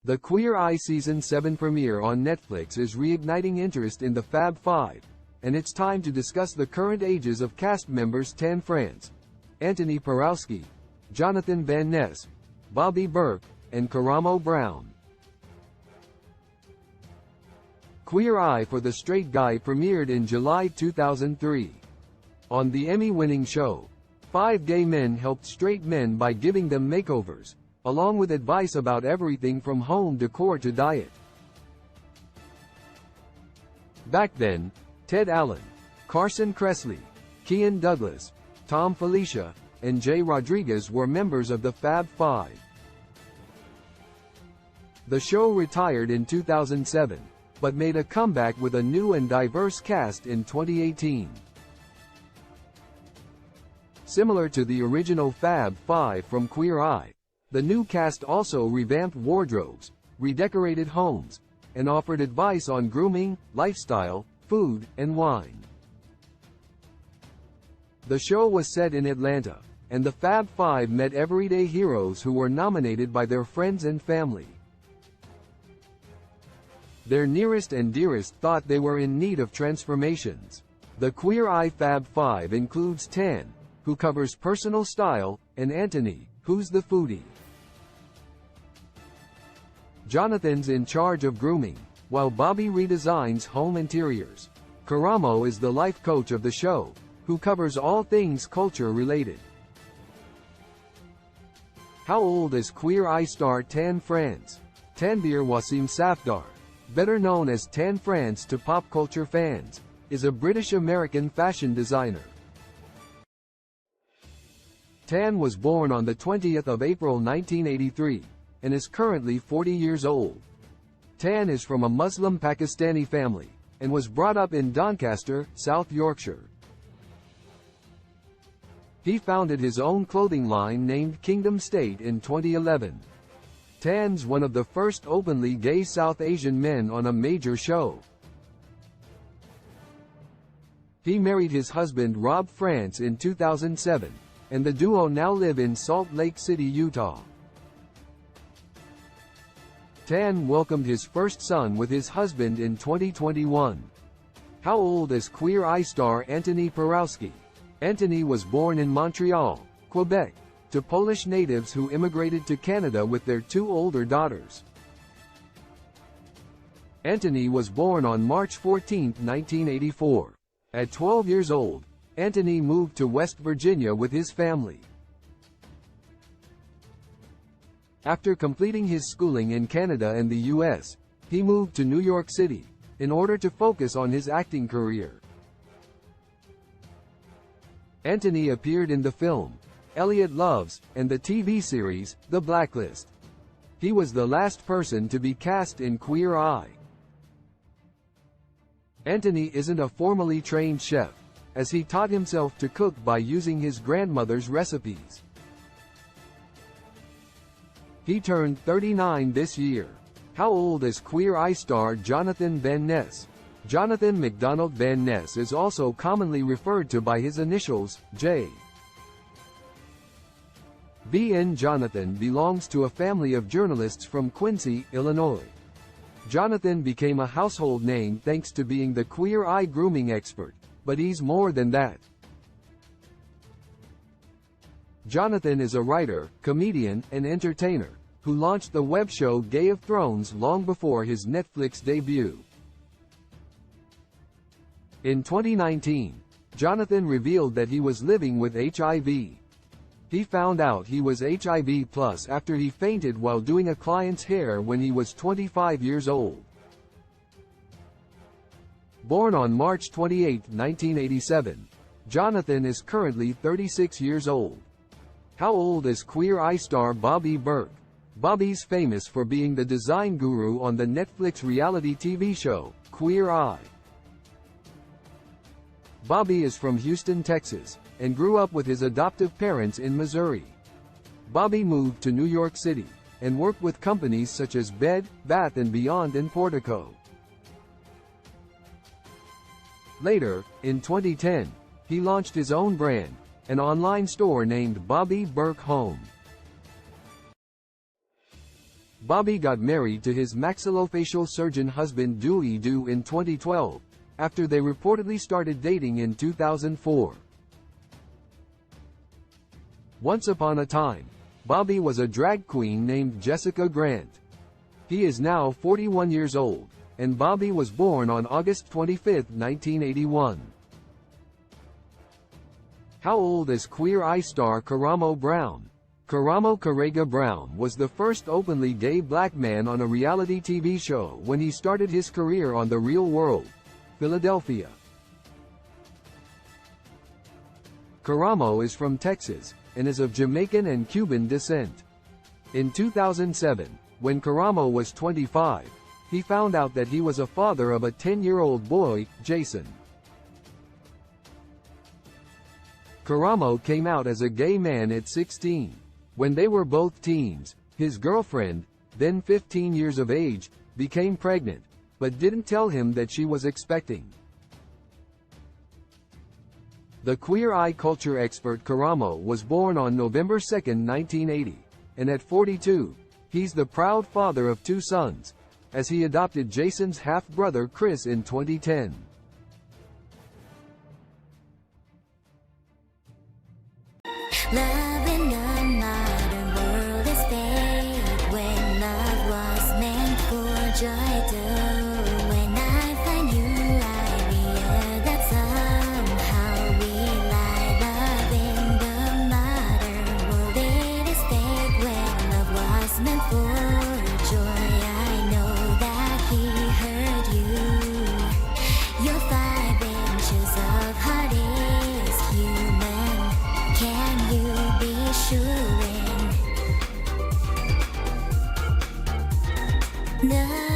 The Queer Eye Season 7 premiere on Netflix is reigniting interest in the Fab Five, and it's time to discuss the current ages of cast members Tan France, Antoni Porowski, Jonathan Van Ness, Bobby Berk, and Karamo Brown. Queer Eye for the Straight Guy premiered in July 2003. On the Emmy-winning show, 5 gay men helped straight men by giving them makeovers, along with advice about everything from home decor to diet. Back then, Ted Allen, Carson Kressley, Kian Douglas, Tom Felicia, and Jay Rodriguez were members of the Fab Five. The show retired in 2007, but made a comeback with a new and diverse cast in 2018. Similar to the original Fab Five from Queer Eye, the new cast also revamped wardrobes, redecorated homes, and offered advice on grooming, lifestyle, food, and wine. The show was set in Atlanta, and the Fab Five met everyday heroes who were nominated by their friends and family. Their nearest and dearest thought they were in need of transformations. The Queer Eye Fab Five includes Tan, who covers personal style, and Antoni, who's the foodie. Jonathan's in charge of grooming, while Bobby redesigns home interiors. Karamo is the life coach of the show, who covers all things culture-related. How old is Queer Eye star Tan France? Tanvir Wasim Safdar, better known as Tan France to pop culture fans, is a British-American fashion designer. Tan was born on the 20th of April 1983, and is currently 40 years old. Tan is from a Muslim Pakistani family, and was brought up in Doncaster, South Yorkshire. He founded his own clothing line named Kingdom State in 2011. Tan's one of the first openly gay South Asian men on a major show. He married his husband Rob France in 2007, and the duo now live in Salt Lake City, Utah. Tan welcomed his first son with his husband in 2021. How old is Queer Eye star Antoni Porowski? Antoni was born in Montreal, Quebec, to Polish natives who immigrated to Canada with their 2 older daughters. Antoni was born on March 14, 1984. At 12 years old, Antoni moved to West Virginia with his family. After completing his schooling in Canada and the US, he moved to New York City, in order to focus on his acting career. Antoni appeared in the film, Elliot Loves, and the TV series, The Blacklist. He was the last person to be cast in Queer Eye. Antoni isn't a formally trained chef, as he taught himself to cook by using his grandmother's recipes. He turned 39 this year. How old is Queer Eye star Jonathan Van Ness? Jonathan McDonald Van Ness is also commonly referred to by his initials, J. VN Jonathan belongs to a family of journalists from Quincy, Illinois. Jonathan became a household name thanks to being the Queer Eye grooming expert, but he's more than that. Jonathan is a writer, comedian, and entertainer, who launched the web show Game of Thrones long before his Netflix debut. In 2019, Jonathan revealed that he was living with HIV. He found out he was HIV+ after he fainted while doing a client's hair when he was 25 years old. Born on March 28, 1987, Jonathan is currently 36 years old. How old is Queer Eye star Bobby Berk? Bobby's famous for being the design guru on the Netflix reality TV show, Queer Eye. Bobby is from Houston, Texas, and grew up with his adoptive parents in Missouri. Bobby moved to New York City, and worked with companies such as Bed, Bath & Beyond and Portico. Later, in 2010, he launched his own brand, an online store named Bobby Berk Home. Bobby got married to his maxillofacial surgeon husband Dewey Du in 2012, after they reportedly started dating in 2004. Once upon a time, Bobby was a drag queen named Jessica Grant. He is now 41 years old, and Bobby was born on August 25, 1981. How old is Queer Eye star Karamo Brown? Karamo Karega Brown was the first openly gay black man on a reality TV show when he started his career on The Real World, Philadelphia. Karamo is from Texas, and is of Jamaican and Cuban descent. In 2007, when Karamo was 25, he found out that he was a father of a 10-year-old boy, Jason. Karamo came out as a gay man at 16. When they were both teens, his girlfriend, then 15 years of age, became pregnant, but didn't tell him that she was expecting. The Queer Eye culture expert Karamo was born on November 2, 1980, and at 42, he's the proud father of 2 sons, as he adopted Jason's half-brother Chris in 2010. Love in the modern world is fake when love was meant for joy too. When I find you, I realize that somehow we lie. Love in the modern world, it is fake when love was meant for joy. I know that he hurt you. Your 5 inches of heart is human. Can you be sure? No.